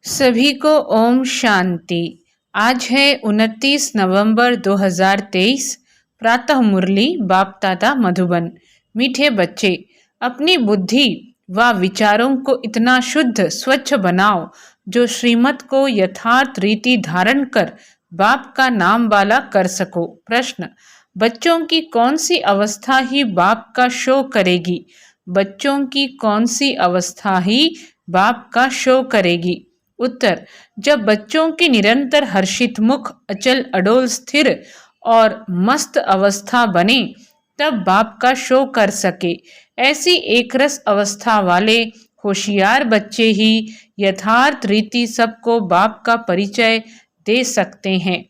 सभी को ओम शांति। आज है 29 नवंबर 2023। प्रातः मुरली बाप दादा मधुबन। मीठे बच्चे, अपनी बुद्धि व विचारों को इतना शुद्ध स्वच्छ बनाओ जो श्रीमत को यथार्थ रीति धारण कर बाप का नाम वाला कर सको। प्रश्न, बच्चों की कौन सी अवस्था ही बाप का शो करेगी? बच्चों की कौन सी अवस्था ही बाप का शो करेगी? उत्तर, जब बच्चों की निरंतर हर्षित मुख अचल अडोल स्थिर और मस्त अवस्था बने तब बाप का शो कर सके। ऐसी एकरस अवस्था वाले होशियार बच्चे ही यथार्थ रीति सबको बाप का परिचय दे सकते हैं।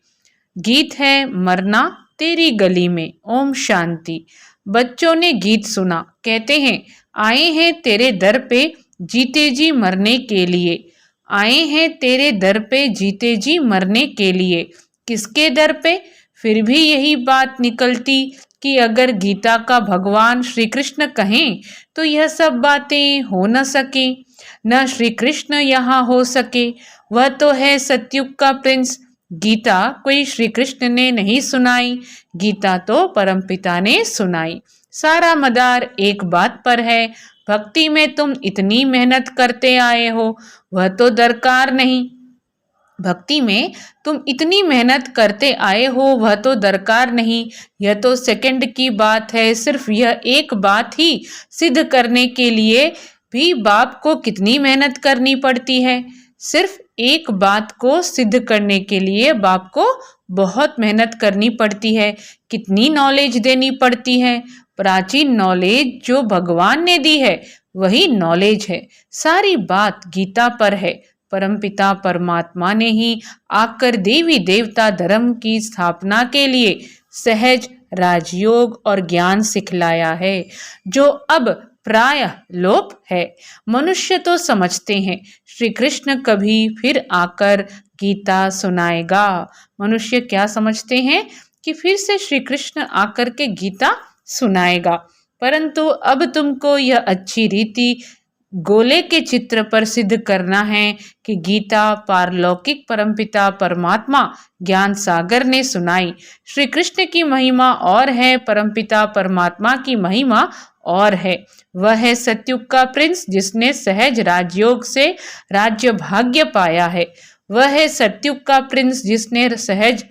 गीत है मरना तेरी गली में। ओम शांति। बच्चों ने गीत सुना। कहते हैं, आए हैं तेरे दर पे जीते जी मरने के लिए। आए हैं तेरे दर पे जीते जी मरने के लिए। किसके दर पे? फिर भी यही बात निकलती कि अगर गीता का भगवान श्री कृष्ण कहें तो यह सब बातें हो न सके, न श्री कृष्ण यहाँ हो सके। वह तो है सतयुग का प्रिंस। गीता कोई श्री कृष्ण ने नहीं सुनाई, गीता तो परमपिता ने सुनाई। सारा मदार एक बात पर है, भक्ति में तुम इतनी मेहनत करते आए हो वह तो दरकार नहीं। भक्ति में तुम इतनी मेहनत करते आए हो वह तो दरकार नहीं। यह तो सेकंड की बात है। सिर्फ यह एक बात ही सिद्ध करने के लिए भी बाप को कितनी मेहनत करनी पड़ती है। सिर्फ एक बात को सिद्ध करने के लिए बाप को बहुत मेहनत करनी पड़ती है। कितनी नॉलेज देनी पड़ती है। प्राचीन नॉलेज जो भगवान ने दी है वही नॉलेज है। सारी बात गीता पर है। परमपिता परमात्मा ने ही आकर देवी देवता धर्म की स्थापना के लिए सहज राजयोग और ज्ञान सिखलाया है जो अब प्रायः लोप है। मनुष्य तो समझते हैं श्री कृष्ण कभी फिर आकर गीता सुनाएगा। मनुष्य क्या समझते हैं कि फिर से श्री कृष्ण आकर के गीता सुनाएगा। परंतु अब तुमको यह अच्छी रीति गोले के चित्र पर सिद्ध करना है कि गीता पारलौकिक परमपिता परमात्मा ज्ञान सागर ने सुनाई। श्री कृष्ण की महिमा और है, परमपिता परमात्मा की महिमा और है। वह है सतयुग का प्रिंस जिसने सहज राजयोग से राज्य भाग्य पाया है। वह है सतयुग का प्रिंस जिसने सहज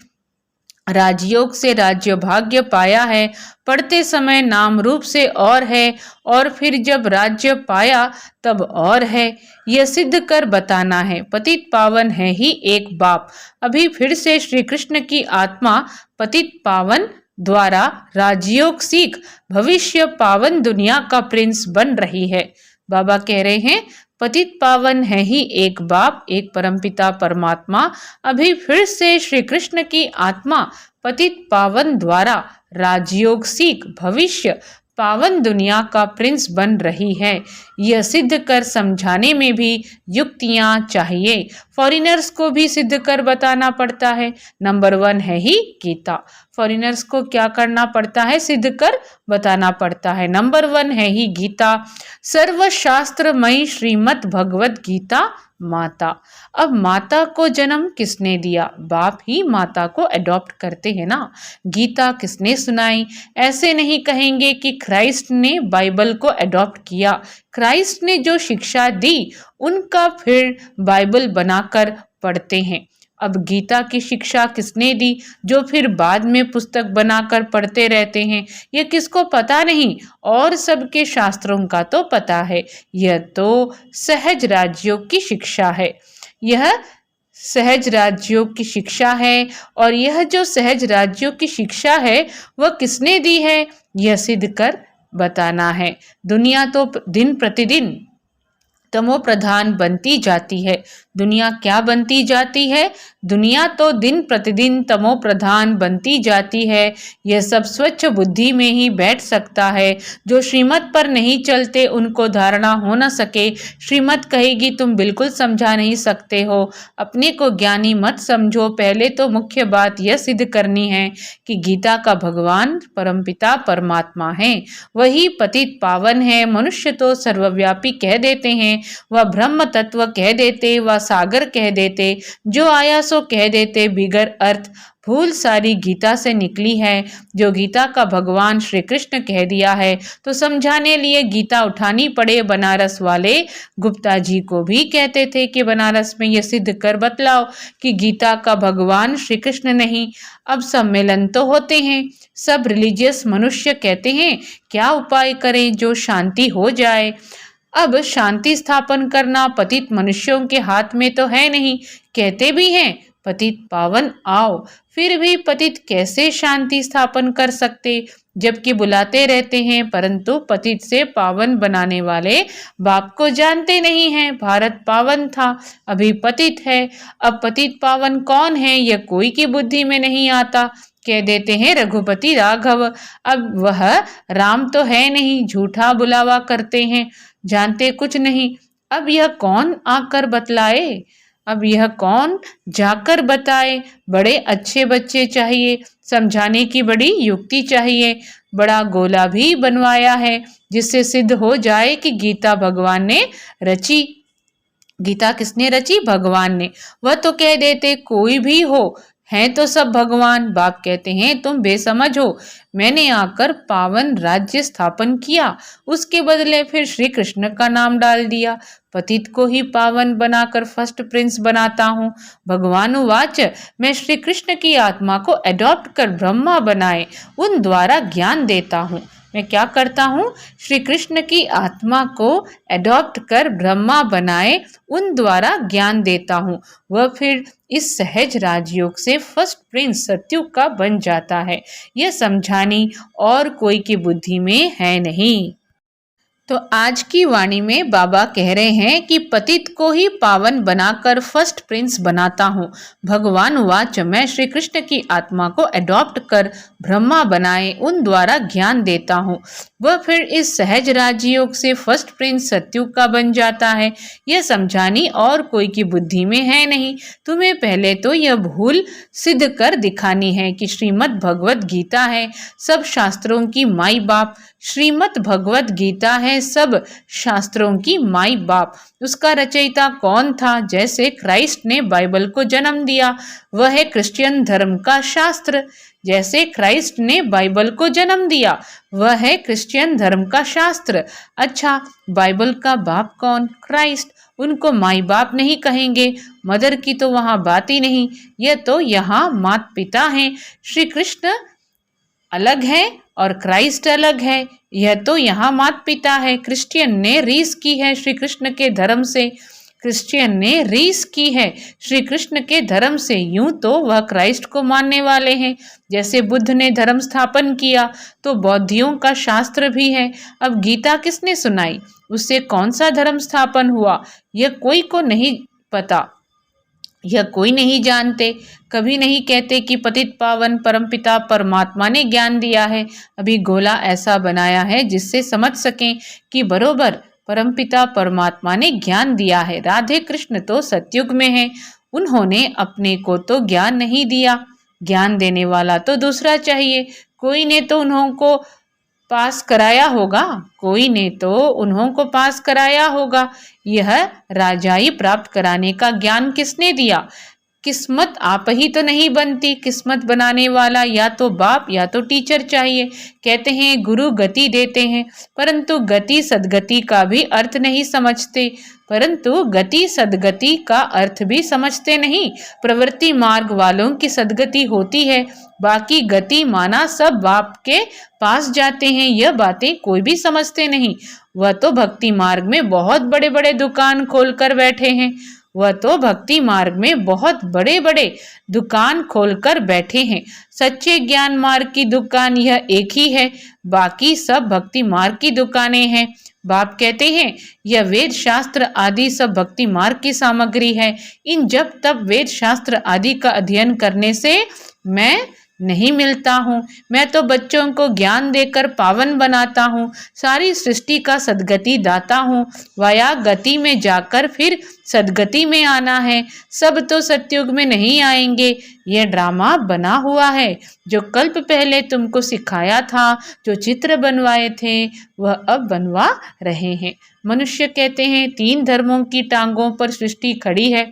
राजयोग से राज्य भाग्य पाया है। पढ़ते समय नाम रूप से और है और फिर जब राज्य पाया तब और है। यह सिद्ध कर बताना है। पतित पावन है ही एक बाप। अभी फिर से श्री कृष्ण की आत्मा पतित पावन द्वारा राजयोग सीख भविष्य पावन दुनिया का प्रिंस बन रही है। बाबा कह रहे हैं, पतित पावन है ही एक बाप, एक परमपिता परमात्मा। अभी फिर से श्री कृष्ण की आत्मा पतित पावन द्वारा राजयोग सीख भविष्य पावन दुनिया का प्रिंस बन रही है। यह सिद्ध कर समझाने में भी युक्तियां चाहिए। फॉरिनर्स को भी सिद्ध कर बताना पड़ता है। नंबर 1 है ही गीता। फॉरिनर्स को क्या करना पड़ता है? सिद्ध कर बताना पड़ता है। नंबर 1 है ही गीता। सर्वशास्त्रमयी श्रीमद् भगवत गीता माता। अब माता को जन्म किसने दिया? बाप ही माता को अडॉप्ट करते हैं ना। गीता किसने सुनाई? ऐसे नहीं कहेंगे कि क्राइस्ट ने बाइबल को अडॉप्ट किया। क्राइस्ट ने जो शिक्षा दी उनका फिर बाइबल बनाकर पढ़ते हैं। अब गीता की शिक्षा किसने दी जो फिर बाद में पुस्तक बनाकर पढ़ते रहते हैं? यह किसको पता नहीं, और सबके शास्त्रों का तो पता है। यह तो सहज राजयोग की शिक्षा है। यह सहज राजयोग की शिक्षा है और यह जो सहज राजयोग की शिक्षा है वह किसने दी है? यह सिद्ध कर बताना है। दुनिया तो दिन प्रतिदिन तमो प्रधान बनती जाती है। दुनिया क्या बनती जाती है? दुनिया तो दिन प्रतिदिन तमो प्रधान बनती जाती है। यह सब स्वच्छ बुद्धि में ही बैठ सकता है। जो श्रीमत पर नहीं चलते उनको धारणा हो न सके। श्रीमत कहेगी तुम बिल्कुल समझा नहीं सकते हो, अपने को ज्ञानी मत समझो। पहले तो मुख्य बात यह सिद्ध करनी है कि गीता का भगवान परमपिता परमात्मा है, वही पतित पावन है। मनुष्य तो सर्वव्यापी कह देते हैं वह ब्रह्म तत्व कह देते, वह सागर कह देते, जो आया सो कह देते बिगर अर्थ। भूल सारी गीता से निकली है, जो गीता का भगवान श्री कृष्ण कह दिया है, तो समझाने लिए गीता उठानी पड़े। बनारस वाले गुप्ता जी को भी कहते थे कि बनारस में ये सिद्ध कर बतलाओ कि गीता का भगवान श्री कृष्ण नहीं। अब सम्मेलन तो होते हैं, सब रिलीजियस मनुष्य कहते हैं क्या उपाय करें जो शांति हो जाए। अब शांति स्थापन करना पतित मनुष्यों के हाथ में तो है नहीं, कहते भी हैं पतित पावन आओ, फिर भी पतित कैसे शांति स्थापन कर सकते, जबकि बुलाते रहते हैं, परंतु पतित से पावन बनाने वाले बाप को जानते नहीं हैं। भारत पावन था, अभी पतित है। अब पतित पावन कौन है यह कोई की बुद्धि में नहीं आता। कह देते हैं रघुपति राघव, अब वह राम तो है नहीं, झूठा बुलावा करते हैं, जानते कुछ नहीं। अब यह कौन आकर बतलाए, अब यह कौन जाकर बताए। बड़े अच्छे बच्चे चाहिए, समझाने की बड़ी युक्ति चाहिए। बड़ा गोला भी बनवाया है जिससे सिद्ध हो जाए कि गीता भगवान ने रची। गीता किसने रची? भगवान ने। वह तो कह देते कोई भी हो, हैं तो सब भगवान। बाप कहते हैं तुम बेसमझ हो, मैंने आकर पावन राज्य स्थापन किया, उसके बदले फिर श्री कृष्ण का नाम डाल दिया। पतित को ही पावन बनाकर फर्स्ट प्रिंस बनाता हूँ। भगवान उवाच, मैं श्री कृष्ण की आत्मा को एडॉप्ट कर ब्रह्मा बनाए उन द्वारा ज्ञान देता हूँ। मैं क्या करता हूँ? श्री कृष्ण की आत्मा को एडॉप्ट कर ब्रह्मा बनाए उन द्वारा ज्ञान देता हूँ। वह फिर इस सहज राजयोग से फर्स्ट प्रिंस सत्युग का बन जाता है। यह समझानी और कोई की बुद्धि में है नहीं। तो आज की वाणी में बाबा कह रहे हैं कि पतित को ही पावन बनाकर फर्स्ट प्रिंस बनाता हूँ। भगवान उवाच, मैं श्री कृष्ण की आत्मा को एडॉप्ट कर ब्रह्मा बनाए उन द्वारा ज्ञान देता हूँ। वह फिर इस सहज राजयोग से फर्स्ट प्रिंस सत्युग का बन जाता है। यह समझानी और कोई की बुद्धि में है नहीं। तुम्हें पहले तो यह भूल सिद्ध कर दिखानी है कि श्रीमद् भगवत गीता है सब शास्त्रों की माई बाप। श्रीमद् भगवत गीता है सब शास्त्रों की माई बाप। उसका रचयिता कौन था? जैसे क्राइस्ट ने बाइबल को जन्म दिया, वह है क्रिश्चियन धर्म का शास्त्र। जैसे क्राइस्ट ने बाइबल को जन्म दिया, वह है क्रिश्चियन धर्म का शास्त्र। अच्छा, बाइबल का बाप कौन? क्राइस्ट। उनको माई बाप नहीं कहेंगे, मदर की तो वहाँ बात ही नहीं। यह तो यहाँ माता पिता हैं। श्री कृष्ण अलग है और क्राइस्ट अलग है। यह तो यहाँ माता पिता है। क्रिश्चियन ने रीस की है श्री कृष्ण के धर्म से, क्रिश्चियन ने रीस की है श्री कृष्ण के धर्म से। यूं तो वह क्राइस्ट को मानने वाले हैं। जैसे बुद्ध ने धर्म स्थापन किया तो बौद्धियों का शास्त्र भी है। अब गीता किसने सुनाई? उससे कौन सा धर्म स्थापन हुआ यह कोई को नहीं पता, यह कोई नहीं जानते। कभी नहीं कहते कि पतित पावन परमपिता परमात्मा ने ज्ञान दिया है। अभी गोला ऐसा बनाया है जिससे समझ सकें कि बरोबर परमपिता परमात्मा ने ज्ञान दिया है। राधे कृष्ण तो सतयुग में है, उन्होंने अपने को तो ज्ञान नहीं दिया। ज्ञान देने वाला तो दूसरा चाहिए। कोई ने तो उन्होंने पास कराया होगा, कोई ने तो उन्होंने पास कराया होगा। यह राजाई प्राप्त कराने का ज्ञान किसने दिया? किस्मत आप ही तो नहीं बनती। किस्मत बनाने वाला या तो बाप या तो टीचर चाहिए। कहते हैं गुरु गति देते हैं, परंतु गति सदगति का भी अर्थ नहीं समझते। परंतु गति सदगति का अर्थ भी समझते नहीं। प्रवृत्ति मार्ग वालों की सदगति होती है, बाकी गति माना सब बाप के पास जाते हैं। यह बातें कोई भी समझते नहीं। वह तो भक्ति मार्ग में बहुत बड़े बड़े दुकान खोल कर बैठे हैं। वह तो भक्ति मार्ग में बहुत बड़े बड़े दुकान खोलकर बैठे हैं। सच्चे ज्ञान मार्ग की दुकान यह एक ही है, बाकी सब भक्ति मार्ग की दुकानें हैं। बाप कहते हैं यह वेद शास्त्र आदि सब भक्ति मार्ग की सामग्री है। इन जब तब वेद शास्त्र आदि का अध्ययन करने से मैं नहीं मिलता हूँ। मैं तो बच्चों को ज्ञान देकर पावन बनाता हूँ, सारी सृष्टि का सद्गति दाता हूँ। वाया गति में जाकर फिर सद्गति में आना है, सब तो सतयुग में नहीं आएंगे। यह ड्रामा बना हुआ है, जो कल्प पहले तुमको सिखाया था, जो चित्र बनवाए थे वह अब बनवा रहे हैं। मनुष्य कहते हैं 3 धर्मों की टांगों पर सृष्टि खड़ी है।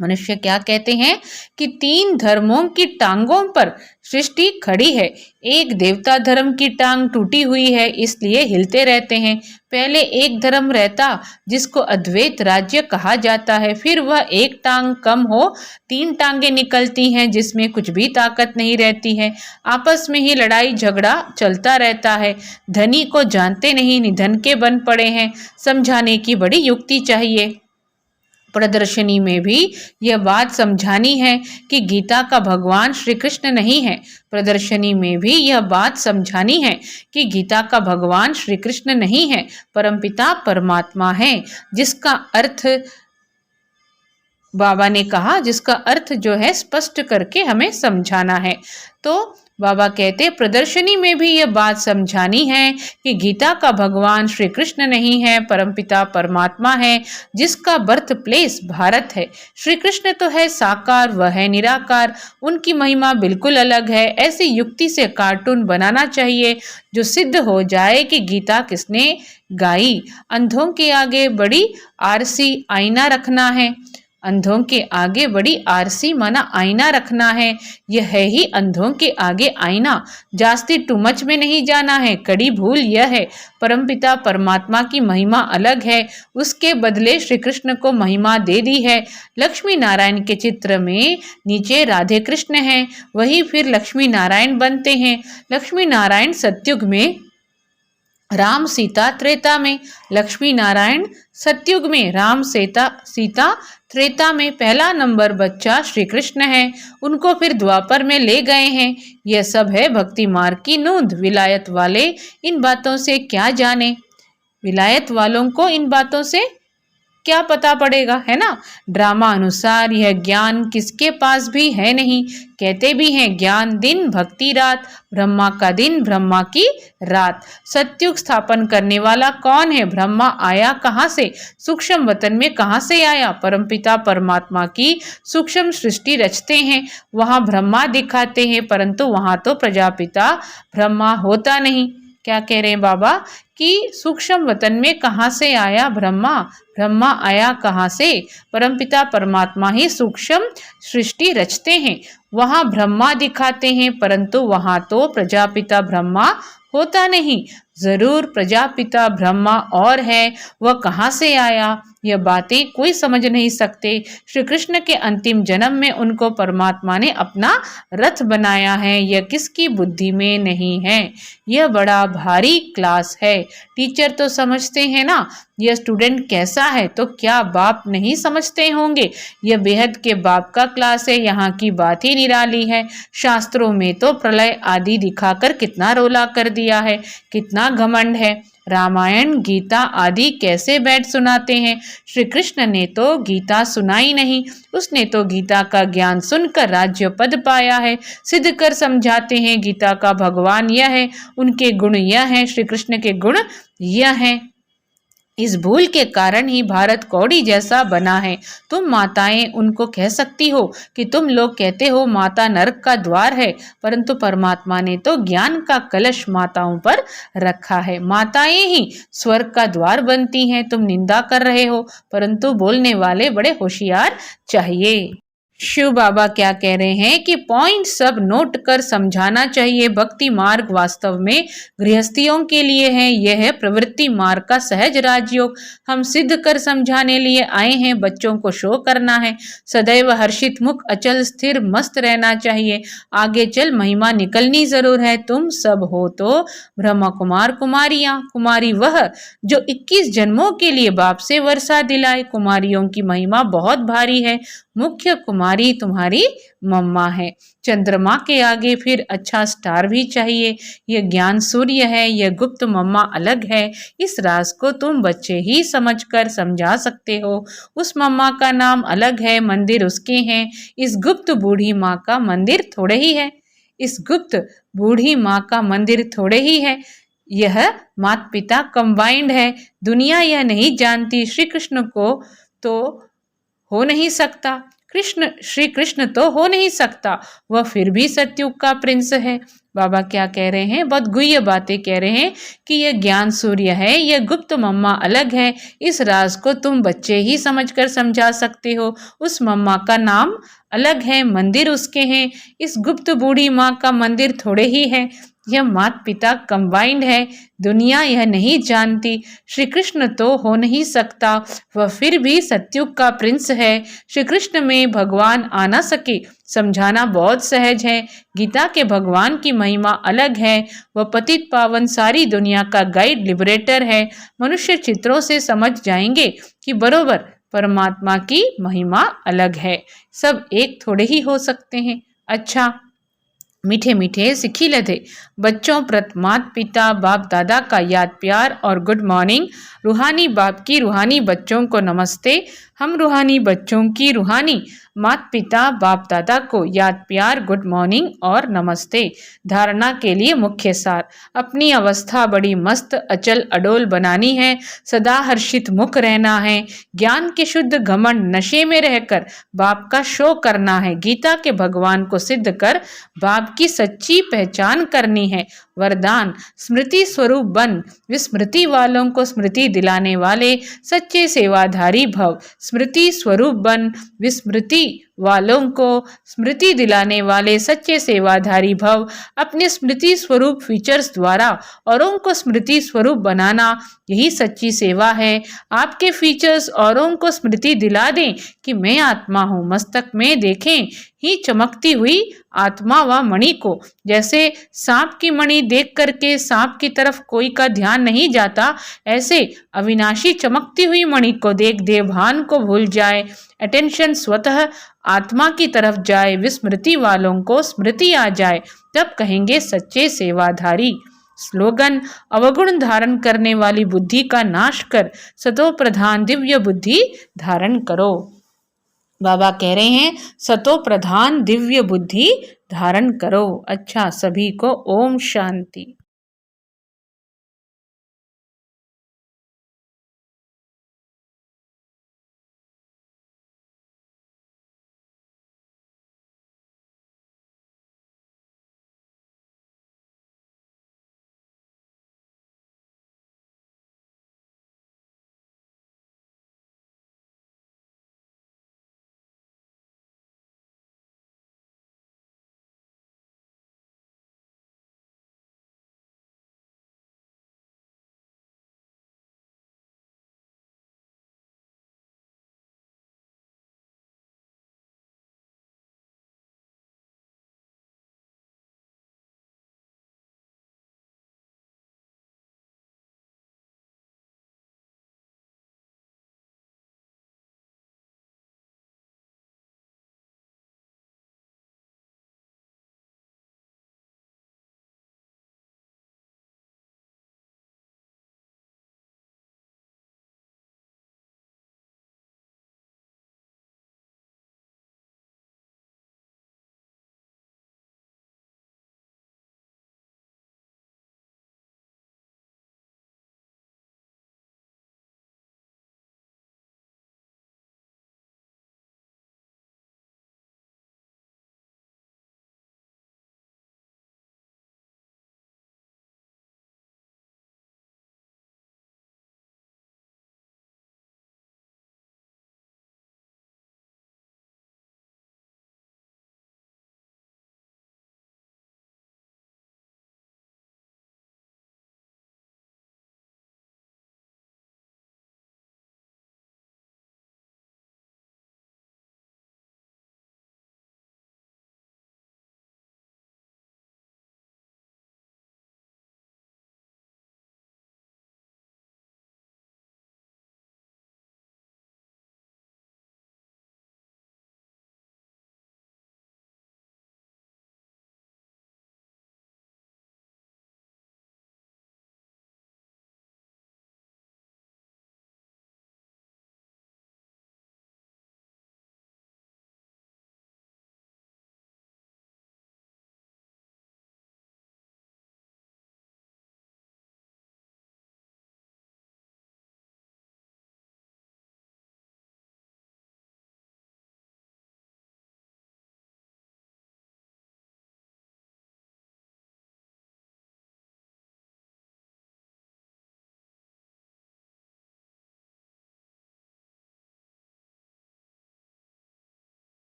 मनुष्य क्या कहते हैं कि 3 धर्मों की टांगों पर सृष्टि खड़ी है। एक देवता धर्म की टांग टूटी हुई है, इसलिए हिलते रहते हैं। पहले एक धर्म रहता जिसको अद्वैत राज्य कहा जाता है, फिर वह एक टांग कम हो 3 टांगे निकलती हैं जिसमें कुछ भी ताकत नहीं रहती है। आपस में ही लड़ाई झगड़ा चलता रहता है। धनी को जानते नहीं, निधन के बन पड़े हैं। समझाने की बड़ी युक्ति चाहिए। प्रदर्शनी में भी यह बात समझानी है कि गीता का भगवान श्री कृष्ण नहीं है। प्रदर्शनी में भी यह बात समझानी है कि गीता का भगवान श्री कृष्ण नहीं है, परमपिता परमात्मा है, जिसका अर्थ बाबा ने कहा, जिसका अर्थ जो है स्पष्ट करके हमें समझाना है। तो बाबा कहते प्रदर्शनी में भी यह बात समझानी है कि गीता का भगवान श्री कृष्ण नहीं है, परमपिता परमात्मा है, जिसका बर्थ प्लेस भारत है। श्री कृष्ण तो है साकार, वह है निराकार, उनकी महिमा बिल्कुल अलग है। ऐसी युक्ति से कार्टून बनाना चाहिए जो सिद्ध हो जाए कि गीता किसने गाई। अंधों के आगे बड़ी आरसी आईना रखना है। अंधों के आगे बड़ी आरसी माना आईना रखना है। यह है ही अंधों के आगे आईना। जास्ती टू मच में नहीं जाना है। कड़ी भूल यह है, परमपिता परमात्मा की महिमा अलग है, उसके बदले श्री कृष्ण को महिमा दे दी है। लक्ष्मी नारायण के चित्र में नीचे राधे कृष्ण हैं, वही फिर लक्ष्मी नारायण बनते हैं। लक्ष्मी नारायण सतयुग में, राम सीता त्रेता में। लक्ष्मी नारायण सतयुग में, राम सीता त्रेता में। पहला नंबर बच्चा श्री कृष्ण है, उनको फिर द्वापर में ले गए हैं। यह सब है भक्ति मार्ग की नूंद। विलायत वाले इन बातों से क्या जाने, विलायत वालों को इन बातों से क्या पता पड़ेगा, है ना। ड्रामा अनुसार यह ज्ञान किसके पास भी है नहीं। कहते भी हैं ज्ञान दिन भक्ति रात, ब्रह्मा का दिन ब्रह्मा की रात। सतयुग स्थापन करने वाला कौन है? ब्रह्मा आया कहाँ से? सूक्ष्म वतन में कहाँ से आया? परमपिता परमात्मा की सूक्ष्म सृष्टि रचते हैं, वहां ब्रह्मा दिखाते हैं, परंतु वहां तो प्रजापिता ब्रह्मा होता नहीं। क्या कह रहे हैं बाबा कि सूक्ष्म वतन में कहाँ से आया ब्रह्मा? ब्रह्मा आया कहाँ से? परमपिता परमात्मा ही सूक्ष्म सृष्टि रचते हैं, वहां ब्रह्मा दिखाते हैं, परंतु वहां तो प्रजापिता ब्रह्मा होता नहीं। जरूर प्रजापिता ब्रह्मा और है, वह कहाँ से आया? यह बातें कोई समझ नहीं सकते। श्री कृष्ण के अंतिम जन्म में उनको परमात्मा ने अपना रथ बनाया है, यह किसकी बुद्धि में नहीं है। यह बड़ा भारी क्लास है। टीचर तो समझते हैं ना यह स्टूडेंट कैसा है, तो क्या बाप नहीं समझते होंगे? यह बेहद के बाप का क्लास है, यहाँ की बात ही निराली है। शास्त्रों में तो प्रलय आदि दिखाकर कितना रोला कर दिया है, कितना घमंड है। रामायण गीता आदि कैसे बैठ सुनाते हैं। श्री कृष्ण ने तो गीता सुनाई नहीं, उसने तो गीता का ज्ञान सुनकर राज्य पद पाया है। सिद्ध कर समझाते हैं गीता का भगवान यह है, उनके गुण यह है, श्री कृष्ण के गुण यह है। इस भूल के कारण ही भारत कौड़ी जैसा बना है। तुम माताएं उनको कह सकती हो कि तुम लोग कहते हो माता नरक का द्वार है, परंतु परमात्मा ने तो ज्ञान का कलश माताओं पर रखा है। माताएं ही स्वर्ग का द्वार बनती हैं। तुम निंदा कर रहे हो, परंतु बोलने वाले बड़े होशियार चाहिए। शिव बाबा क्या कह रहे हैं कि पॉइंट सब नोट कर समझाना चाहिए। भक्ति मार्ग वास्तव में गृहस्थियों के लिए है, यह है प्रवृत्ति मार्ग का सहज राजयोग। हम सिद्ध कर समझाने लिए आए हैं, बच्चों को शो करना है। सदैव हर्षित मुख, अचल स्थिर मस्त रहना चाहिए। आगे चल महिमा निकलनी जरूर है। तुम सब हो तो ब्रह्मा कुमार कुमारियां। कुमारी वह जो 21 जन्मों के लिए बाप से वर्षा दिलाए। कुमारियों की महिमा बहुत भारी है। मुख्य कुमारी तुम्हारी मम्मा है। चंद्रमा के आगे फिर अच्छा स्टार भी चाहिए। यह ज्ञान सूर्य है, यह गुप्त मम्मा अलग है। इस राज को तुम बच्चे ही समझकर समझा सकते हो। उस मम्मा का नाम अलग है, मंदिर उसके हैं। इस गुप्त बूढ़ी माँ का मंदिर थोड़े ही है। इस गुप्त बूढ़ी माँ का मंदिर थोड़े ही है, यह माता पिता कंबाइंड है। दुनिया यह नहीं जानती श्री कृष्ण को तो हो नहीं सकता, श्री कृष्ण तो हो नहीं सकता, वह फिर भी सतयुग का प्रिंस है। बाबा क्या कह रहे हैं, बहुत गुह्य बातें कह रहे हैं कि यह ज्ञान सूर्य है, यह गुप्त मम्मा अलग है। इस राज को तुम बच्चे ही समझकर समझा सकते हो। उस मम्मा का नाम अलग है, मंदिर उसके हैं। इस गुप्त बूढ़ी माँ का मंदिर थोड़े ही है, यह माता पिता कंबाइंड है। दुनिया यह नहीं जानती श्री कृष्ण तो हो नहीं सकता, वह फिर भी सतयुग का प्रिंस है। श्री कृष्ण में भगवान आ ना सके, समझाना बहुत सहज है। गीता के भगवान की महिमा अलग है, वह पतित पावन सारी दुनिया का गाइड लिबरेटर है। मनुष्य चित्रों से समझ जाएंगे कि बरोबर परमात्मा की महिमा अलग है, सब एक थोड़े ही हो सकते हैं। अच्छा, मीठे मीठे सिखिले थे बच्चों, प्रति माता पिता बाप दादा का याद प्यार और गुड मॉर्निंग। रूहानी बाप की रूहानी बच्चों को नमस्ते। हम रूहानी बच्चों की रूहानी माता पिता बाप दादा को याद प्यार, गुड मॉर्निंग और नमस्ते। धारणा के लिए मुख्य सार, अपनी अवस्था बड़ी मस्त अचल अडोल बनानी है, सदा हर्षित मुख रहना है, ज्ञान के शुद्ध घमंड नशे में रहकर बाप का शो करना है, गीता के भगवान को सिद्ध कर बाप की सच्ची पहचान करनी है। वरदान, स्मृति स्वरूप बन, विस्मृति वालों को स्मृति दिलाने वाले सच्चे सेवाधारी भव। स्मृति स्वरूप बन, विस्मृति वालों को स्मृति दिलाने वाले सच्चे सेवाधारी भव। अपने स्मृति स्वरूप फीचर्स द्वारा औरों को स्मृति स्वरूप बनाना, यही सच्ची सेवा है। आपके फीचर्स औरों को स्मृति दिला दें कि मैं आत्मा हूँ। मस्तक में देखें ही चमकती हुई आत्मा व मणि को। जैसे सांप की मणि देख करके सांप की तरफ कोई का ध्यान नहीं जाता, ऐसे अविनाशी चमकती हुई मणि को देख देवभान को भूल जाए, अटेंशन स्वतः आत्मा की तरफ जाए, विस्मृति वालों को स्मृति आ जाए, तब कहेंगे सच्चे सेवाधारी। स्लोगन, अवगुण धारण करने वाली बुद्धि का नाश कर सतो प्रधान दिव्य बुद्धि धारण करो। बाबा कह रहे हैं सतो प्रधान दिव्य बुद्धि धारण करो। अच्छा, सभी को ओम शांति।